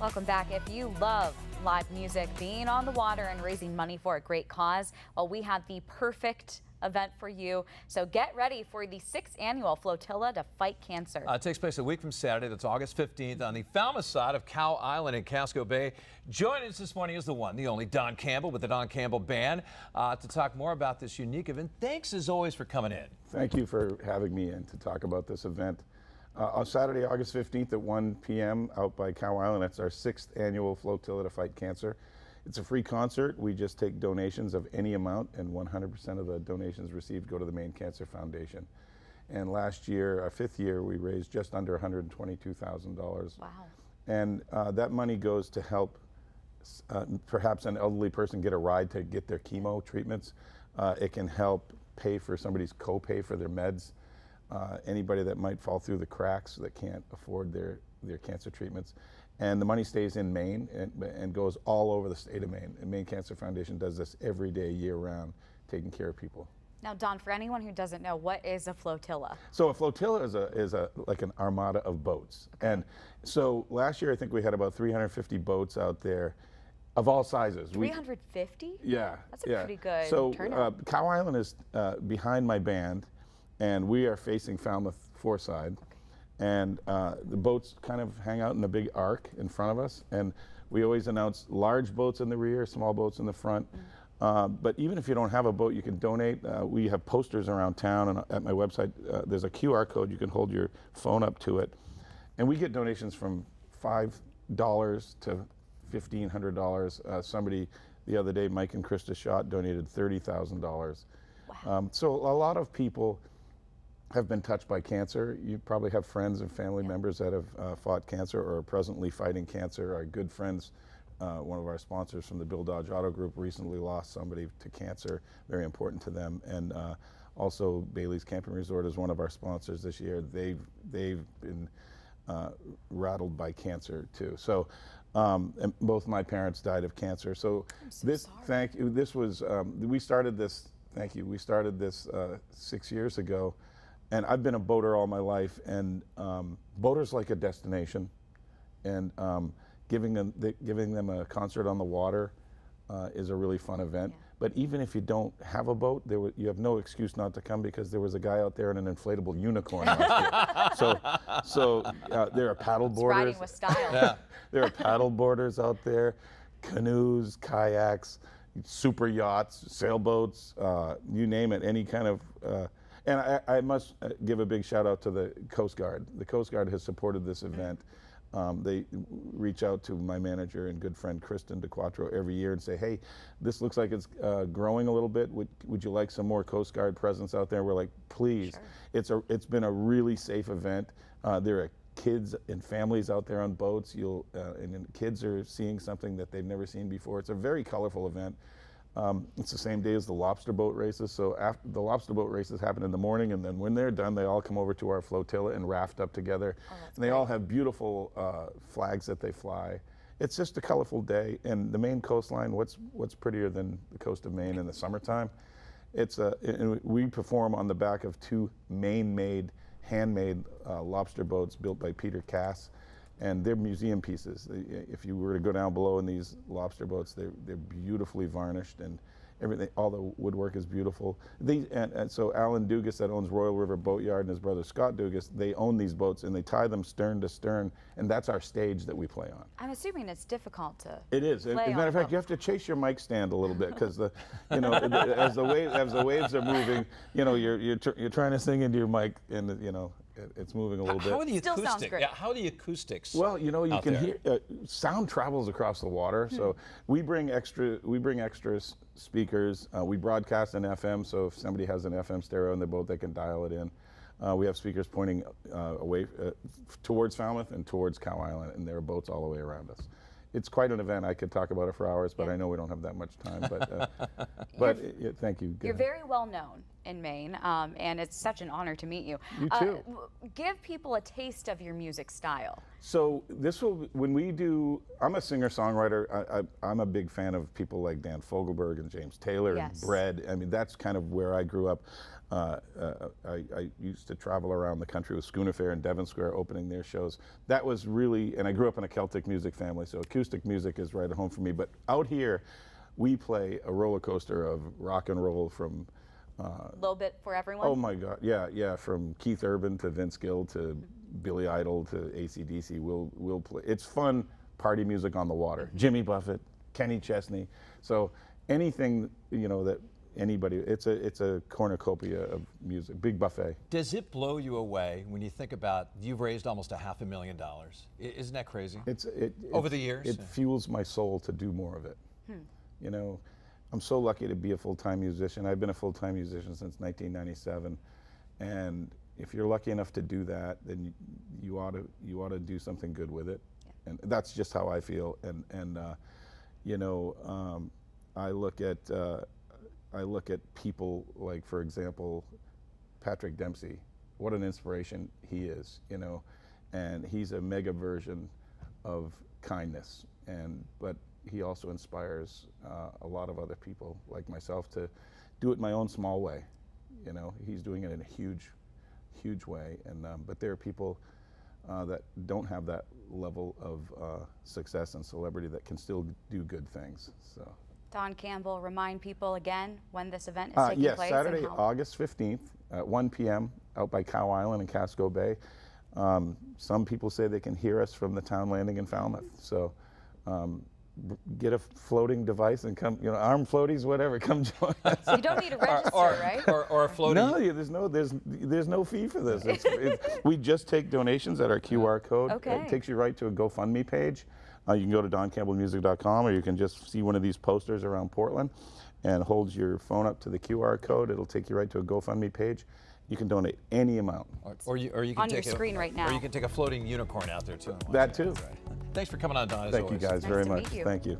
Welcome back. If you love live music, being on the water, and raising money for a great cause, well, we have the perfect event for you. So get ready for the 6th annual Flotilla to Fight Cancer. It takes place a week from Saturday. That's August 15th on the Falmouth side of Cow Island in Casco Bay. Joining us this morning is the one, the only Don Campbell with the Don Campbell Band to talk more about this unique event. Thanks as always for coming in. Thank you for having me in to talk about this event. On Saturday, August 15th at 1 p.m. out by Cow Island, that's our 6th annual Flotilla to Fight Cancer. It's a free concert. We just take donations of any amount, and 100% of the donations received go to the Maine Cancer Foundation. And last year, our 5th year, we raised just under $122,000. Wow. And that money goes to help perhaps an elderly person get a ride to get their chemo treatments. It can help pay for somebody's co-pay for their meds. Anybody that might fall through the cracks that can't afford their cancer treatments. And the money stays in Maine and goes all over the state of Maine. And Maine Cancer Foundation does this every day, year round, taking care of people. Now, Don, for anyone who doesn't know, what is a flotilla? So a flotilla is like an armada of boats. Okay. And so last year, I think we had about 350 boats out there of all sizes. 350? Yeah. That's a pretty good So turnout. Cow Island is behind my band, and we are facing Falmouth Foreside. Okay. And the boats kind of hang out in a big arc in front of us, and we always announce large boats in the rear, small boats in the front. But even if you don't have a boat, you can donate. We have posters around town, and at my website there's a QR code. You can hold your phone up to it, and we get donations from $5 to $1,500. Somebody the other day, Mike and Krista Schott, donated $30,000. Wow. So a lot of people have been touched by cancer. You probably have friends and family members that have fought cancer or are presently fighting cancer. Our good friends, one of our sponsors from the Bill Dodge Auto Group, recently lost somebody to cancer, very important to them. And also Bailey's Camping Resort is one of our sponsors this year. They've been rattled by cancer too. So and both my parents died of cancer. So this, thank you, this was, we started this, thank you, we started this 6 years ago. And I've been a boater all my life, and boaters like a destination, and giving them a concert on the water is a really fun event. Yeah. But even if you don't have a boat, you have no excuse not to come, because there was a guy out there in an inflatable unicorn last year. So there are paddle boarders. Riding with style. Yeah. There are paddle boarders out there, canoes, kayaks, super yachts, sailboats, you name it, any kind of. And I must give a big shout out to the Coast Guard. The Coast Guard has supported this event. They reach out to my manager and good friend Kristen DeQuattro every year and say, hey, tt's looks like it's growing a little bit. Would you like some more Coast Guard presence out there? We're like, please. Sure. It's been a really safe event. There are kids and families out there on boats. And kids are seeing something that they've never seen before. It's a very colorful event. It's the same day as the lobster boat races. So after the lobster boat races happen in the morning, and then when they're done, they all come over to our flotilla and raft up together. And they all have beautiful flags that they fly. It's just a colorful day. And the Maine coastline, what's prettier than the coast of Maine in the summertime? And we perform on the back of 2 Maine-made, handmade lobster boats built by Peter Cass. And they're museum pieces. If you were to go down below in these lobster boats, they're beautifully varnished, and everything. All the woodwork is beautiful. And so Alan Dugas, that owns Royal River Boatyard, and his brother Scott Dugas, they own these boats, and they tie them stern to stern, and that's our stage that we play on. I'm assuming it's difficult to. It is. As a matter of fact, you have to chase your mic stand a little bit, because as the waves are moving, you're trying to sing into your mic, and it's moving a little bit. How are the Still acoustics? sounds great. Yeah, how are the acoustics? Well, you can hear sound travels across the water. So we bring extra speakers. We broadcast in FM, so if somebody has an FM stereo in their boat, they can dial it in. We have speakers pointing away towards Falmouth and towards Cow Island, and there are boats all the way around us. It's quite an event. I could talk about it for hours, but I know we don't have that much time. But thank you. You're very well known in Maine, and it's such an honor to meet you. You too. Give people a taste of your music style. So this will, when we do, I'm a singer-songwriter. I'm a big fan of people like Dan Fogelberg and James Taylor and Bread. I mean, that's kind of where I grew up. I used to travel around the country with Schooner Fair and Devon Square opening their shows. That was really, and I grew up in a Celtic music family, so acoustic music is right at home for me. But out here, we play a roller coaster of rock and roll from A little bit for everyone? oh my God, yeah, from Keith Urban to Vince Gill to Billy Idol to AC/DC. We'll play. It's fun party music on the water. Jimmy Buffett, Kenny Chesney. So anything, you know, that anybody, it's a cornucopia of music, big buffet. Does it blow you away when you think about you've raised almost $500,000? Isn't that crazy? Over the years? It fuels my soul to do more of it. You know, I'm so lucky to be a full-time musician. I've been a full-time musician since 1997, and if you're lucky enough to do that, then you ought to do something good with it. Yeah. And that's just how I feel. And you know, I look at people like, for example, Patrick Dempsey. What an inspiration he is, you know, and he's a mega version of kindness. But he also inspires a lot of other people like myself to do it my own small way. You know, he's doing it in a huge way. And but there are people that don't have that level of success and celebrity that can still do good things. So. Don Campbell, remind people again when this event is taking yes, place. Saturday, August 15th at 1 p.m. out by Cow Island in Casco Bay. Some people say they can hear us from the town landing in Falmouth. So get a floating device and come, you know, arm floaties, whatever, come join us. You don't need to register, right? Or a floating. No, there's no fee for this. We just take donations at our QR code. Okay. It takes you right to a GoFundMe page. You can go to doncampbellmusic.com, or you can just see one of these posters around Portland and hold your phone up to the QR code. It'll take you right to a GoFundMe page. You can donate any amount. Or you can on take your screen right now. Or you can take a floating unicorn out there too. That too. Thanks for coming on, Don. Thank you guys very much. Nice to meet you. Thank you.